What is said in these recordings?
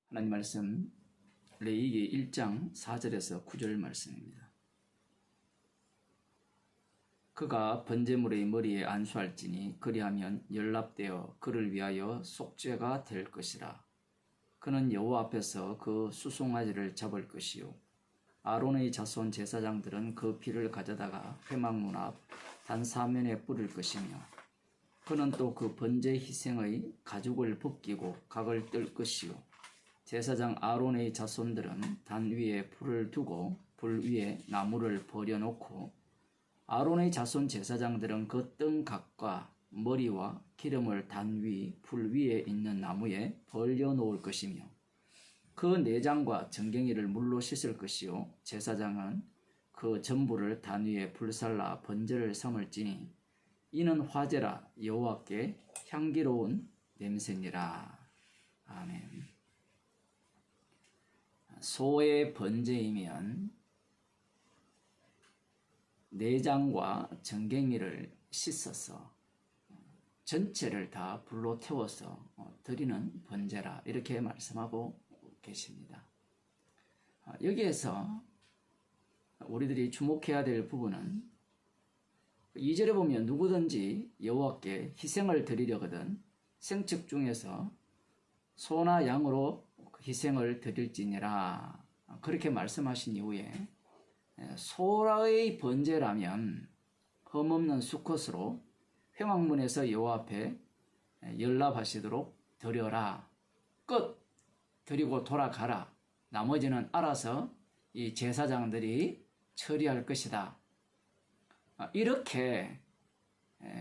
하나님 말씀 레위기 1장 4절에서 9절 말씀입니다. 그가 번제물의 머리에 안수할지니 그리하면 연락되어 그를 위하여 속죄가 될 것이라. 그는 여호와 앞에서 그 수송아지를 잡을 것이요 아론의 자손 제사장들은 그 피를 가져다가 회막문 앞 단사면에 뿌릴 것이며 그는 또 그 번제 희생의 가죽을 벗기고 각을 뜰 것이요 제사장 아론의 자손들은 단 위에 불을 두고 불 위에 나무를 버려놓고 아론의 자손 제사장들은 그 뜬 각과 머리와 기름을 단 위 불 위에 있는 나무에 벌려놓을 것이며 그 내장과 정갱이를 물로 씻을 것이요 제사장은 그 전부를 단 위에 불살라 번제를 삼을지니 이는 화제라 여호와께 향기로운 냄새니라. 아멘. 소의 번제이면 내장과 정갱이를 씻어서 전체를 다 불로 태워서 드리는 번제라 이렇게 말씀하고 계십니다. 여기에서 우리들이 주목해야 될 부분은 2절에 보면 누구든지 여호와께 희생을 드리려거든 생측 중에서 소나 양으로 희생을 드릴지니라 그렇게 말씀하신 이후에 소라의 번제라면 흠없는 수컷으로 회막문에서 여호와 앞에 연락하시도록 드려라. 끝! 드리고 돌아가라. 나머지는 알아서 이 제사장들이 처리할 것이다. 이렇게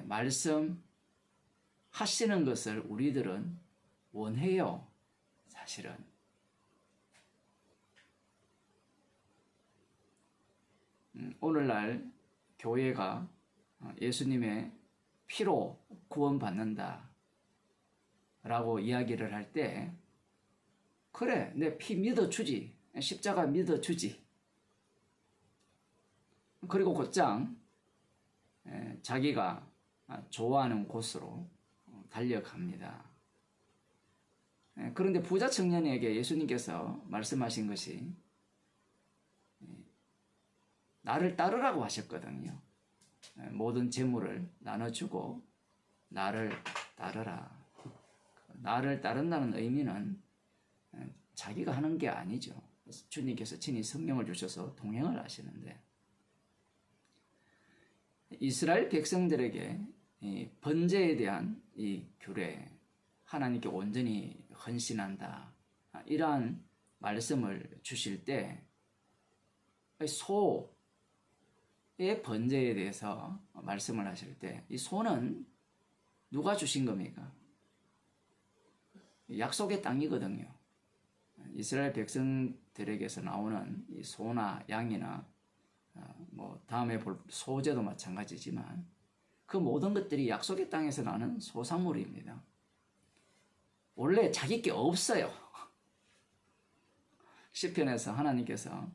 말씀하시는 것을 우리들은 원해요. 사실은. 오늘날 교회가 예수님의 피로 구원받는다 라고 이야기를 할 때 그래 내 피 믿어주지 십자가 믿어주지 그리고 곧장 자기가 좋아하는 곳으로 달려갑니다. 그런데 부자 청년에게 예수님께서 말씀하신 것이 나를 따르라고 하셨거든요. 모든 재물을 나눠주고 나를 따르라. 나를 따른다는 의미는 자기가 하는 게 아니죠. 주님께서 친히 성령을 주셔서 동행을 하시는데 이스라엘 백성들에게 이 번제에 대한 이 규례 하나님께 온전히 헌신한다. 이러한 말씀을 주실 때 소의 번제에 대해서 말씀을 하실 때 이 소는 누가 주신 겁니까? 약속의 땅이거든요. 이스라엘 백성들에게서 나오는 이 소나 양이나 뭐 다음에 볼 소제도 마찬가지지만 그 모든 것들이 약속의 땅에서 나는 소산물입니다. 원래 자기 게 없어요. 시편에서 하나님께서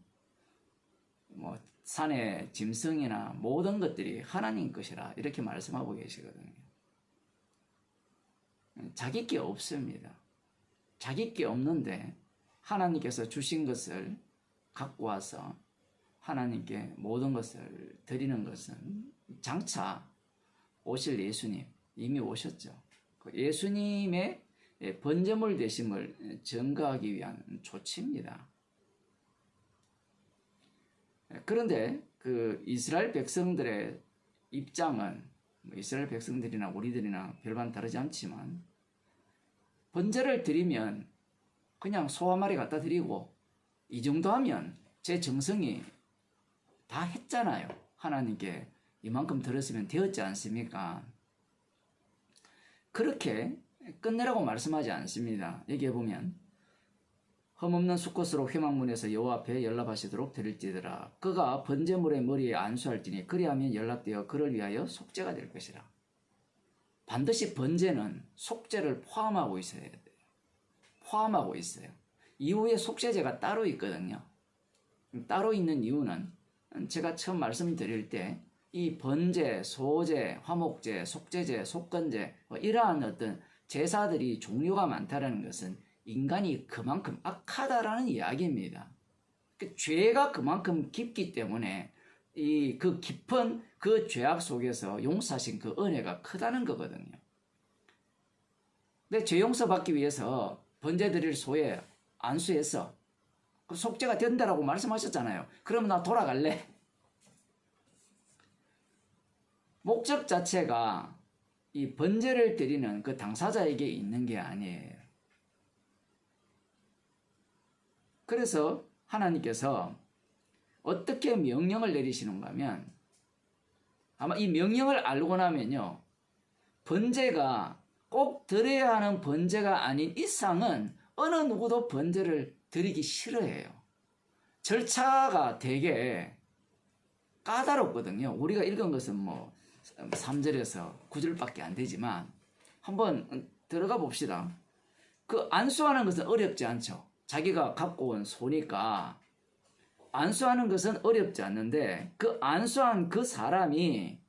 뭐 산의 짐승이나 모든 것들이 하나님 것이라 이렇게 말씀하고 계시거든요. 자기 게 없습니다. 자기 게 없는데 하나님께서 주신 것을 갖고 와서 하나님께 모든 것을 드리는 것은 장차 오실 예수님 이미 오셨죠. 그 예수님의 번제물 되심을 증거하기 위한 조치입니다. 그런데 그 이스라엘 백성들의 입장은 이스라엘 백성들이나 우리들이나 별반 다르지 않지만 번제를 드리면 그냥 소 한 마리 갖다 드리고 이 정도 하면 제 정성이 다 했잖아요. 하나님께 이만큼 들었으면 되었지 않습니까? 그렇게 끝내라고 말씀하지 않습니다. 여기에 보면 흠없는 수컷으로 회막문에서 여호와 앞에 연락하시도록 드릴지더라. 그가 번제물의 머리에 안수할지니 그리하면 연락되어 그를 위하여 속죄가 될 것이라. 반드시 번제는 속죄를 포함하고 있어야 돼요. 포함하고 있어요. 이후에 속죄제가 따로 있거든요. 따로 있는 이유는 제가 처음 말씀드릴 때 이 번제, 소제, 화목제, 속죄제, 속건제 이러한 어떤 제사들이 종류가 많다는 것은 인간이 그만큼 악하다라는 이야기입니다. 그 죄가 그만큼 깊기 때문에 그 깊은 그 죄악 속에서 용서하신 그 은혜가 크다는 거거든요. 근데 죄 용서받기 위해서 번제 드릴 소에 안수해서 그 속죄가 된다라고 말씀하셨잖아요. 그러면 나 돌아갈래? 목적 자체가 이 번제를 드리는 그 당사자에게 있는 게 아니에요. 그래서 하나님께서 어떻게 명령을 내리시는가 하면, 아마 이 명령을 알고 나면요, 번제가 꼭 드려야 하는 번제가 아닌 이상은 어느 누구도 번제를 드리기 싫어해요. 절차가 되게 까다롭거든요. 우리가 읽은 것은 뭐 3절에서 9절밖에 안 되지만 한번 들어가 봅시다. 그 안수하는 것은 어렵지 않죠. 자기가 갖고 온 소니까 안수하는 것은 어렵지 않는데, 그 안수한 그 사람이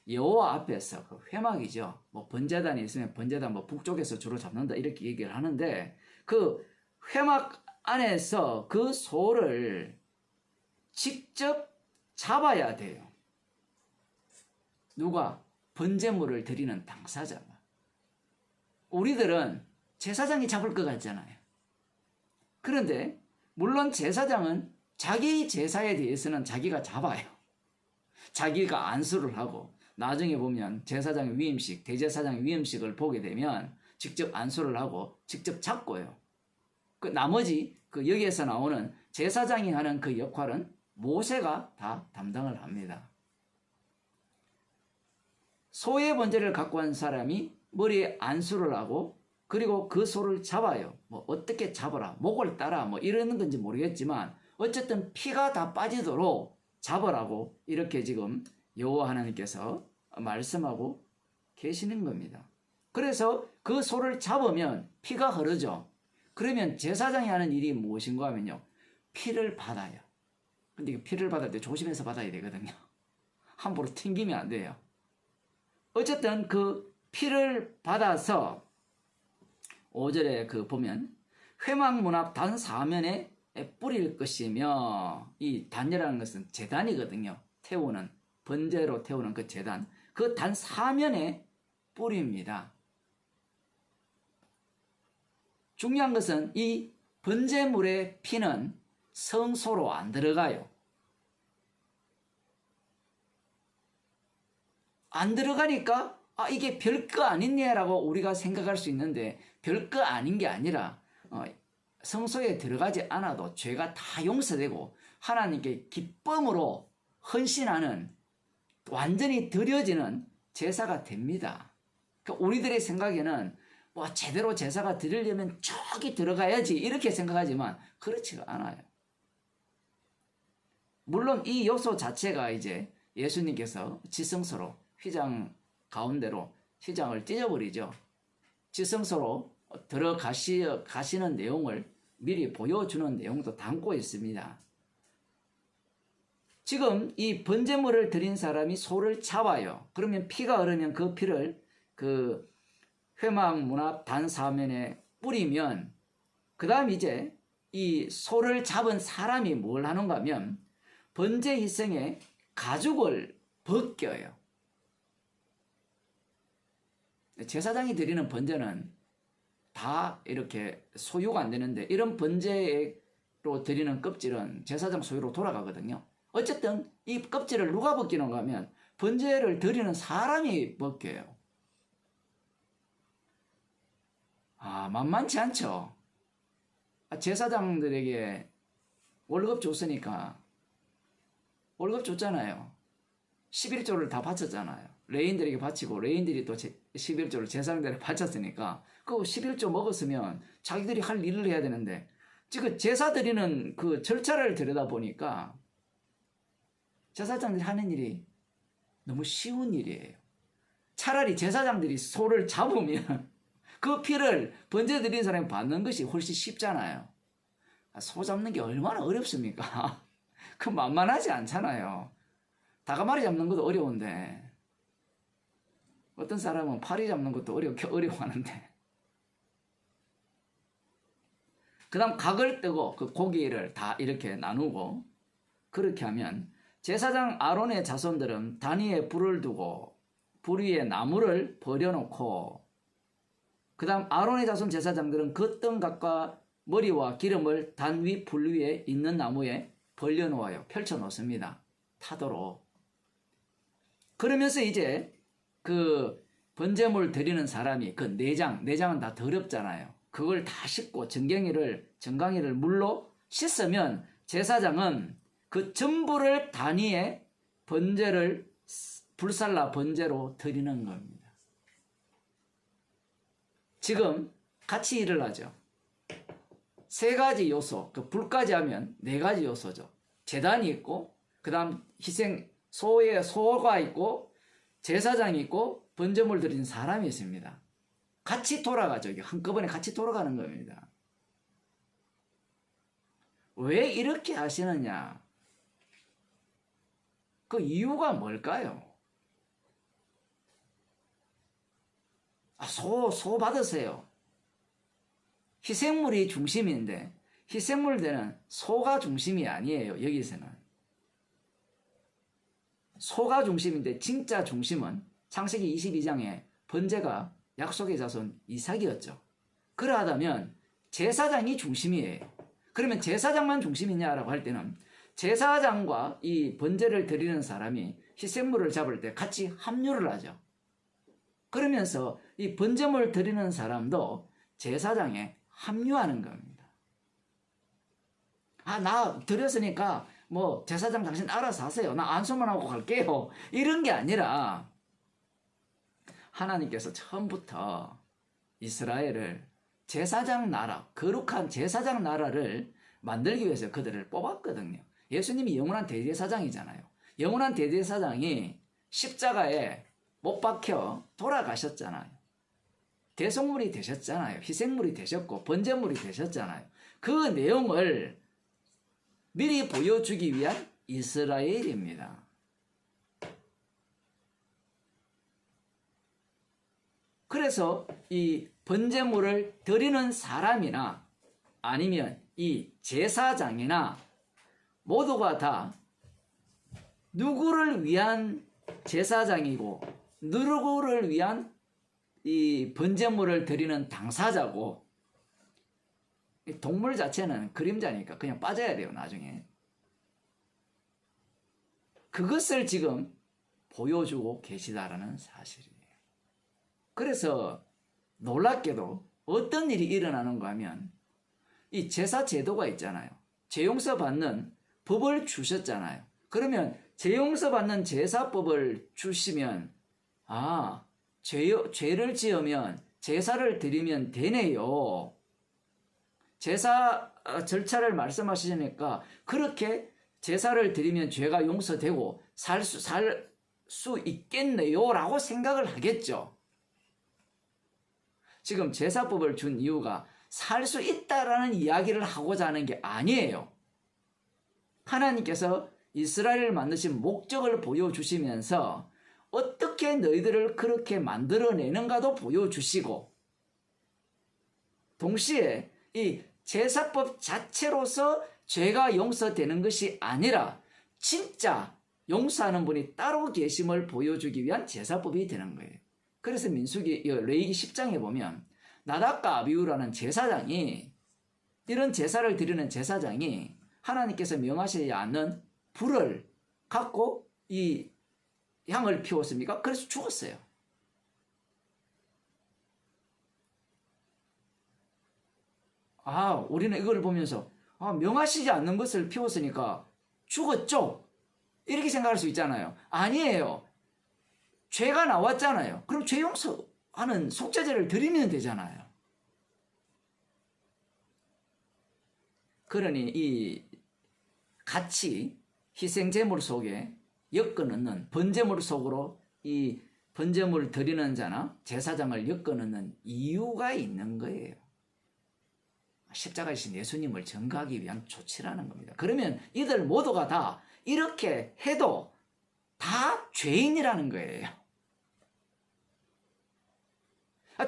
여호와 앞에서 그 회막이죠. 뭐 번제단이 있으면 번제단 뭐 북쪽에서 주로 잡는다 이렇게 얘기를 하는데, 그 회막 안에서 그 소를 직접 잡아야 돼요. 누가? 번제물을 드리는 당사자가. 우리들은 제사장이 잡을 것 같잖아요. 그런데 물론 제사장은 자기 제사에 대해서는 자기가 잡아요. 자기가 안수를 하고, 나중에 보면 제사장의 위임식, 대제사장의 위임식을 보게 되면 직접 안수를 하고 직접 잡고요. 그 나머지 그 여기에서 나오는 제사장이 하는 그 역할은 모세가 다 담당을 합니다. 소의 번제를 갖고 온 사람이 머리에 안수를 하고, 그리고 그 소를 잡아요. 뭐 어떻게 잡아라, 목을 따라 뭐 이러는 건지 모르겠지만 어쨌든 피가 다 빠지도록 잡으라고 이렇게 지금 여호와 하나님께서 말씀하고 계시는 겁니다. 그래서 그 소를 잡으면 피가 흐르죠. 그러면 제사장이 하는 일이 무엇인가 하면요, 피를 받아요. 근데 이 피를 받을 때 조심해서 받아야 되거든요. 함부로 튕기면 안 돼요. 어쨌든 그 피를 받아서 5절에 그 보면 회막 문 앞 단 4면에 뿌릴 것이며, 이 단이라는 것은 제단이거든요. 태우는, 번제로 태우는 그 제단, 그 단 4면에 뿌립니다. 중요한 것은 이 번제물의 피는 성소로 안 들어가요. 안 들어가니까 이게 별거 아니네라고 우리가 생각할 수 있는데, 별거 아닌 게 아니라 성소에 들어가지 않아도 죄가 다 용서되고 하나님께 기쁨으로 헌신하는, 완전히 드려지는 제사가 됩니다. 그러니까 우리들의 생각에는 뭐 제대로 제사가 드리려면 저기 들어가야지 이렇게 생각하지만 그렇지가 않아요. 물론 이 요소 자체가 이제 예수님께서 지성소로, 휘장 가운데로 휘장을 찢어버리죠. 지성소로 들어가시는 내용을 미리 보여주는 내용도 담고 있습니다. 지금 이 번제물을 드린 사람이 소를 잡아요. 그러면 피가 흐르면 그 피를 그 회막 문 앞 단 4면에 뿌리면, 그 다음 이제 이 소를 잡은 사람이 뭘 하는가 하면 번제 희생의 가죽을 벗겨요. 제사장이 드리는 번제는 다 이렇게 소유가 안 되는데, 이런 번제로 드리는 껍질은 제사장 소유로 돌아가거든요. 어쨌든 이 껍질을 누가 벗기는가 하면 번제를 드리는 사람이 벗겨요. 만만치 않죠. 제사장들에게 월급 줬으니까, 월급 줬잖아요. 11조를 다 바쳤잖아요. 레인들에게 바치고 레인들이 또 11조를 제사장들에게 바쳤으니까 그 11조 먹었으면 자기들이 할 일을 해야 되는데, 지금 제사 드리는 그 절차를 들여다보니까 제사장들이 하는 일이 너무 쉬운 일이에요. 차라리 제사장들이 소를 잡으면 그 피를 번제 드린 사람이 받는 것이 훨씬 쉽잖아요. 소 잡는 게 얼마나 어렵습니까? 그 만만하지 않잖아요. 다가마리 잡는 것도 어려운데 어떤 사람은 파리 잡는 것도 어려워하는데, 그 다음 각을 뜨고 그 고기를 다 이렇게 나누고, 그렇게 하면 제사장 아론의 자손들은 단 위에 불을 두고 불 위에 나무를 버려놓고, 그 다음 아론의 자손 제사장들은 그 뜬각과 머리와 기름을 단 위 불 위에 있는 나무에 벌려놓아요. 펼쳐놓습니다. 타도록. 그러면서 이제 그 번제물 드리는 사람이 그 내장은 다 더럽잖아요. 그걸 다 씻고 정강이를 물로 씻으면 제사장은 그 전부를 단위에 번제를 불살라 번제로 드리는 겁니다. 지금 같이 일을 하죠. 세 가지 요소, 그 불까지 하면 네 가지 요소죠. 제단이 있고, 그 다음 소가 있고, 제사장이 있고, 번제물 드리는 사람이 있습니다. 같이 돌아가죠. 이게 한꺼번에 같이 돌아가는 겁니다. 왜 이렇게 하시느냐? 그 이유가 뭘까요? 소 받으세요. 희생물이 중심인데 희생물들은 소가 중심이 아니에요. 여기서는 소가 중심인데 진짜 중심은 창세기 22장에 번제가 약속의 자손 이삭이었죠. 그러하다면 제사장이 중심이에요. 그러면 제사장만 중심이냐라고 할 때는 제사장과 이 번제를 드리는 사람이 희생물을 잡을 때 같이 합류를 하죠. 그러면서 이 번제물 드리는 사람도 제사장에 합류하는 겁니다. 나 드렸으니까 뭐 제사장 당신 알아서 하세요. 나 안수만 하고 갈게요. 이런 게 아니라 하나님께서 처음부터 이스라엘을 제사장 나라, 거룩한 제사장 나라를 만들기 위해서 그들을 뽑았거든요. 예수님이 영원한 대제사장이잖아요. 영원한 대제사장이 십자가에 못 박혀 돌아가셨잖아요. 대속물이 되셨잖아요. 희생물이 되셨고 번제물이 되셨잖아요. 그 내용을 미리 보여주기 위한 이스라엘입니다. 그래서 이 번제물을 드리는 사람이나 아니면 이 제사장이나 모두가 다 누구를 위한 제사장이고 누구를 위한 이 번제물을 드리는 당사자고, 동물 자체는 그림자니까 그냥 빠져야 돼요. 나중에 그것을 지금 보여주고 계시다라는 사실이에요. 그래서 놀랍게도 어떤 일이 일어나는가 하면 이 제사 제도가 있잖아요. 죄용서 받는 법을 주셨잖아요. 그러면 죄용서 받는 제사법을 주시면 죄를 지으면 제사를 드리면 되네요. 제사 절차를 말씀하시니까 그렇게 제사를 드리면 죄가 용서되고 살 수 있겠네요 라고 생각을 하겠죠. 지금 제사법을 준 이유가 살 수 있다라는 이야기를 하고자 하는 게 아니에요. 하나님께서 이스라엘을 만드신 목적을 보여주시면서 어떻게 너희들을 그렇게 만들어내는가도 보여주시고, 동시에 이 제사법 자체로서 죄가 용서되는 것이 아니라 진짜 용서하는 분이 따로 계심을 보여주기 위한 제사법이 되는 거예요. 그래서 레위기 10장에 보면 나답과 아비후라는 제사장이, 이런 제사를 드리는 제사장이 하나님께서 명하시지 않는 불을 갖고 이 향을 피웠습니까? 그래서 죽었어요. 우리는 이걸 보면서 명하시지 않는 것을 피웠으니까 죽었죠? 이렇게 생각할 수 있잖아요. 아니에요. 죄가 나왔잖아요. 그럼 죄 용서하는 속죄제를 드리면 되잖아요. 그러니 이 같이 희생제물 속에 엮어넣는 번제물 속으로 이 번제물을 드리는 자나 제사장을 엮어넣는 이유가 있는 거예요. 십자가에 신 예수님을 전가하기 위한 조치라는 겁니다. 그러면 이들 모두가 다 이렇게 해도 다 죄인이라는 거예요.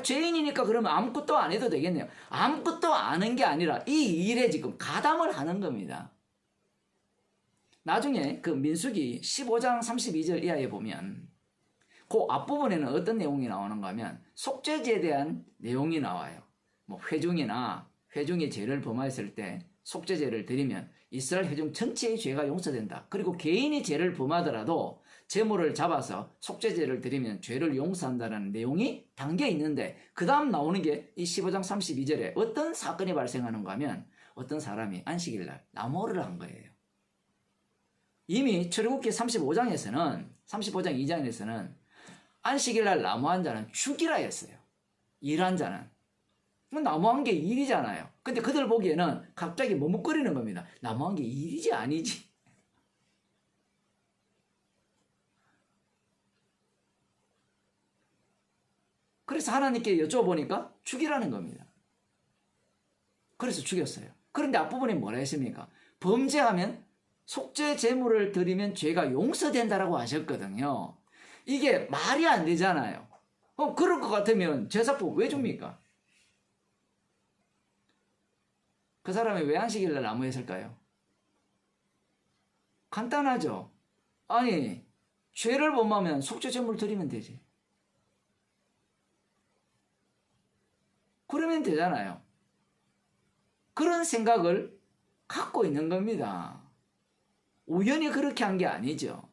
죄인이니까 그러면 아무것도 안 해도 되겠네요. 아무것도 안 한 게 아니라 이 일에 지금 가담을 하는 겁니다. 나중에 그 민수기 15장 32절 이하에 보면 그 앞부분에는 어떤 내용이 나오는가 하면 속죄제에 대한 내용이 나와요. 뭐 회중이 죄를 범하였을 때 속죄제를 드리면 이스라엘 회중 전체의 죄가 용서된다. 그리고 개인이 죄를 범하더라도 제물을 잡아서 속죄제를 드리면 죄를 용서한다는 내용이 담겨 있는데 그 다음 나오는 게 이 15장 32절에 어떤 사건이 발생하는가 하면 어떤 사람이 안식일날 나무를 한 거예요. 이미 출애굽기 35장 2장에서는 안식일날 나무한 자는 죽이라 했어요. 일한 자는. 나무한 게 일이잖아요. 근데 그들 보기에는 갑자기 머뭇거리는 겁니다. 나무한 게 일이지 아니지. 그래서 하나님께 여쭤보니까 죽이라는 겁니다. 그래서 죽였어요. 그런데 앞부분에 뭐라 했습니까? 범죄하면 속죄 제물을 드리면 죄가 용서된다라고 하셨거든요. 이게 말이 안 되잖아요. 그럴 것 같으면 제사법 왜 줍니까? 그 사람이 왜 안식일날 나무했을까요? 간단하죠. 아니, 죄를 범하면 속죄 제물 드리면 되지. 그러면 되잖아요. 그런 생각을 갖고 있는 겁니다. 우연히 그렇게 한 게 아니죠.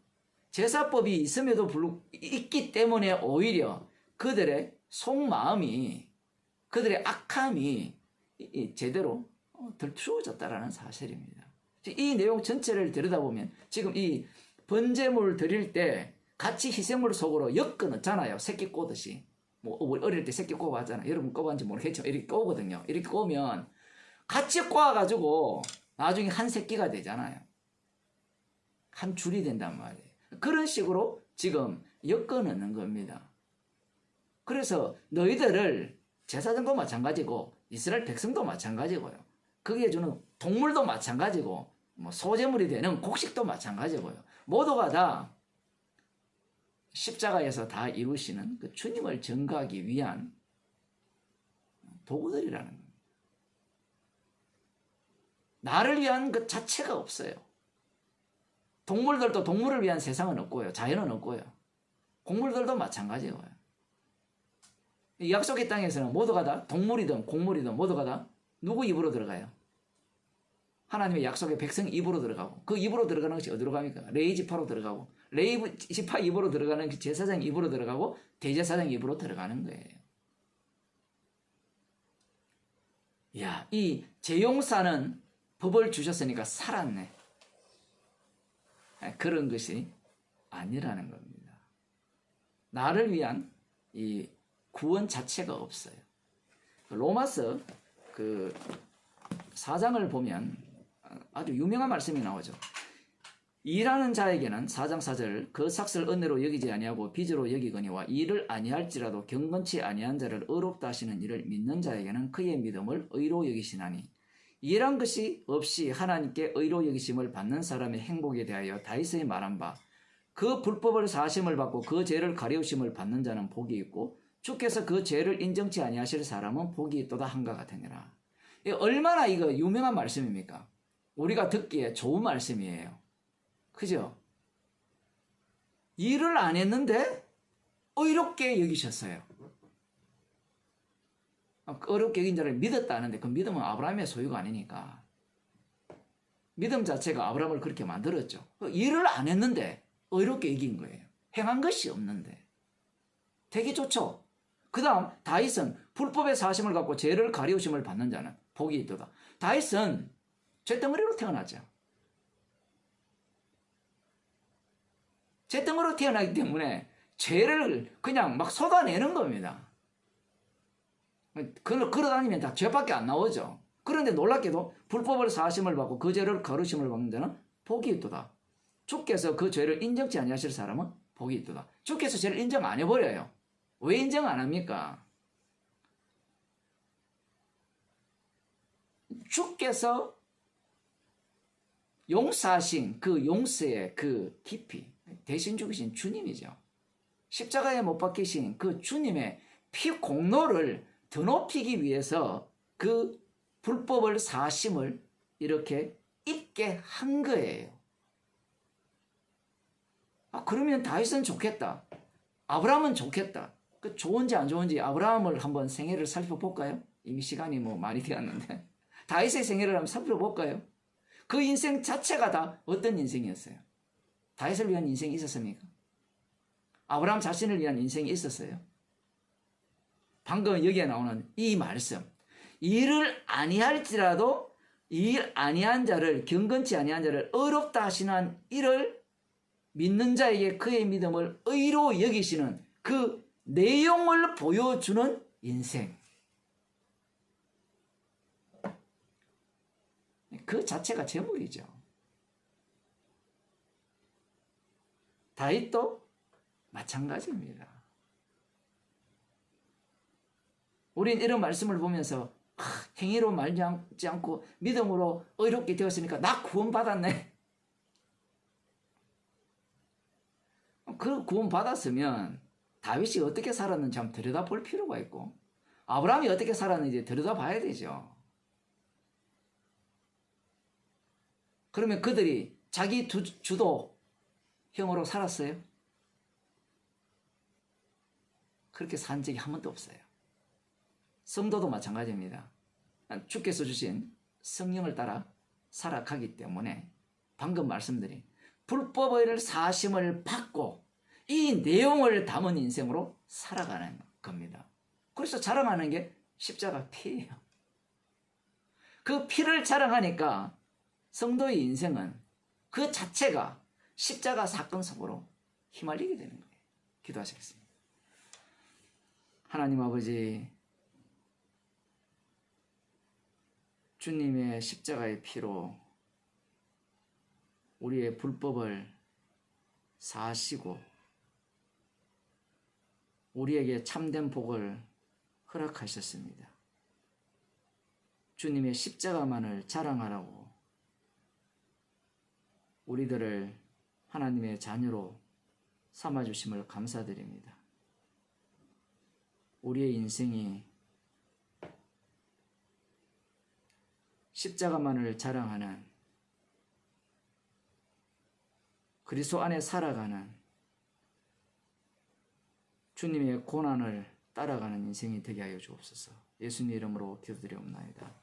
제사법이 있음에도 불구하고 있기 때문에 오히려 그들의 속마음이, 그들의 악함이 제대로 들추어졌다라는 사실입니다. 이 내용 전체를 들여다보면 지금 이 번제물 드릴 때 같이 희생물 속으로 엮어 넣잖아요. 새끼 꼬듯이. 뭐 어릴 때 새끼 꼬고 하잖아요. 여러분 꼬봤는지 모르겠지만 이렇게 꼬거든요. 이렇게 꼬면 같이 꼬아가지고 나중에 한 새끼가 되잖아요. 한 줄이 된단 말이에요. 그런 식으로 지금 엮어 넣는 겁니다. 그래서 너희들을 제사장도 마찬가지고 이스라엘 백성도 마찬가지고요. 거기에 주는 동물도 마찬가지고 뭐 소제물이 되는 곡식도 마찬가지고요. 모두가 다 십자가에서 다 이루시는 그 주님을 전가하기 위한 도구들이라는 겁니다. 나를 위한 것 자체가 없어요. 동물들도 동물을 위한 세상은 없고요. 자연은 없고요. 곡물들도 마찬가지고요. 이 약속의 땅에서는 모두가 다 동물이든 곡물이든 모두가 다 누구 입으로 들어가요? 하나님의 약속의 백성 입으로 들어가고 그 입으로 들어가는 것이 어디로 갑니까? 레위 지파로 들어가고 레위 지파 입으로 들어가는 그 제사장 입으로 들어가고 대제사장 입으로 들어가는 거예요. 야, 이 제용사는 법을 주셨으니까 살았네. 그런 것이 아니라는 겁니다. 나를 위한 이 구원 자체가 없어요. 로마서 그 4장을 보면 아주 유명한 말씀이 나오죠. 일하는 자에게는 4장 4절 그 삭슬 은혜로 여기지 아니하고 빚으로 여기거니와 일을 아니할지라도 경건치 아니한 자를 의롭다 하시는 이를 믿는 자에게는 그의 믿음을 의로 여기시나니 일한 것이 없이 하나님께 의로 여기심을 받는 사람의 행복에 대하여 다윗의 말한 바 그 불법을 사심을 받고 그 죄를 가리우심을 받는 자는 복이 있고 주께서 그 죄를 인정치 아니하실 사람은 복이 있도다 한가 같으니라. 얼마나 이거 유명한 말씀입니까? 우리가 듣기에 좋은 말씀이에요. 그죠? 일을 안 했는데 의롭게 여기셨어요. 어렵게 여긴 자를 믿었다 하는데 그 믿음은 아브라함의 소유가 아니니까 믿음 자체가 아브라함을 그렇게 만들었죠. 일을 안 했는데 의롭게 여긴 거예요. 행한 것이 없는데 되게 좋죠. 그 다음 다윗은 불법의 사심을 갖고 죄를 가리우심을 받는 자는 복이 있도다. 다윗은 쇳덩어리로 태어났죠. 쇳덩어리로 태어나기 때문에 죄를 그냥 막 쏟아내는 겁니다. 걸어다니면 다 죄밖에 안 나오죠. 그런데 놀랍게도 불법을 사심을 받고 그 죄를 거르심을 받는 자는 복이 있도다. 주께서 그 죄를 인정치 아니하실 사람은 복이 있도다. 주께서 죄를 인정 안 해버려요. 왜 인정 안 합니까? 주께서 용서하신 그 용서의 그 깊이 대신 죽으신 주님이죠. 십자가에 못 박히신 그 주님의 피 공로를 더 높이기 위해서 그 불법을 사심을 이렇게 입게 한 거예요. 그러면 다윗은 좋겠다. 아브라함은 좋겠다. 그 좋은지 안 좋은지 아브라함을 한번 생애를 살펴볼까요? 이미 시간이 많이 되었는데 다윗의 생애를 한번 살펴볼까요? 그 인생 자체가 다 어떤 인생이었어요? 다윗을 위한 인생이 있었습니까? 아브라함 자신을 위한 인생이 있었어요? 방금 여기에 나오는 이 말씀, 일을 아니할지라도 일 아니한 자를, 경건치 아니한 자를 어렵다 하시는 이를 믿는 자에게 그의 믿음을 의로 여기시는 그 내용을 보여주는 인생. 그 자체가 제목이죠. 다윗도 마찬가지입니다. 우린 이런 말씀을 보면서 행위로 말지 않고 믿음으로 의롭게 되었으니까 나 구원받았네. 그 구원받았으면 다윗이 어떻게 살았는지 한번 들여다볼 필요가 있고 아브라함이 어떻게 살았는지 들여다봐야 되죠. 그러면 그들이 자기 주도형으로 살았어요? 그렇게 산 적이 한 번도 없어요. 성도도 마찬가지입니다. 주께서 주신 성령을 따라 살아가기 때문에 방금 말씀드린 불법의 사심을 받고 이 내용을 담은 인생으로 살아가는 겁니다. 그래서 자랑하는 게 십자가 피예요. 그 피를 자랑하니까 성도의 인생은 그 자체가 십자가 사건 속으로 휘말리게 되는 거예요. 기도하시겠습니다. 하나님 아버지, 주님의 십자가의 피로 우리의 불법을 사하시고 우리에게 참된 복을 허락하셨습니다. 주님의 십자가만을 자랑하라고 우리들을 하나님의 자녀로 삼아주심을 감사드립니다. 우리의 인생이 십자가만을 자랑하는 그리스도 안에 살아가는 주님의 고난을 따라가는 인생이 되게 하여 주옵소서. 예수님 이름으로 기도드리옵나이다.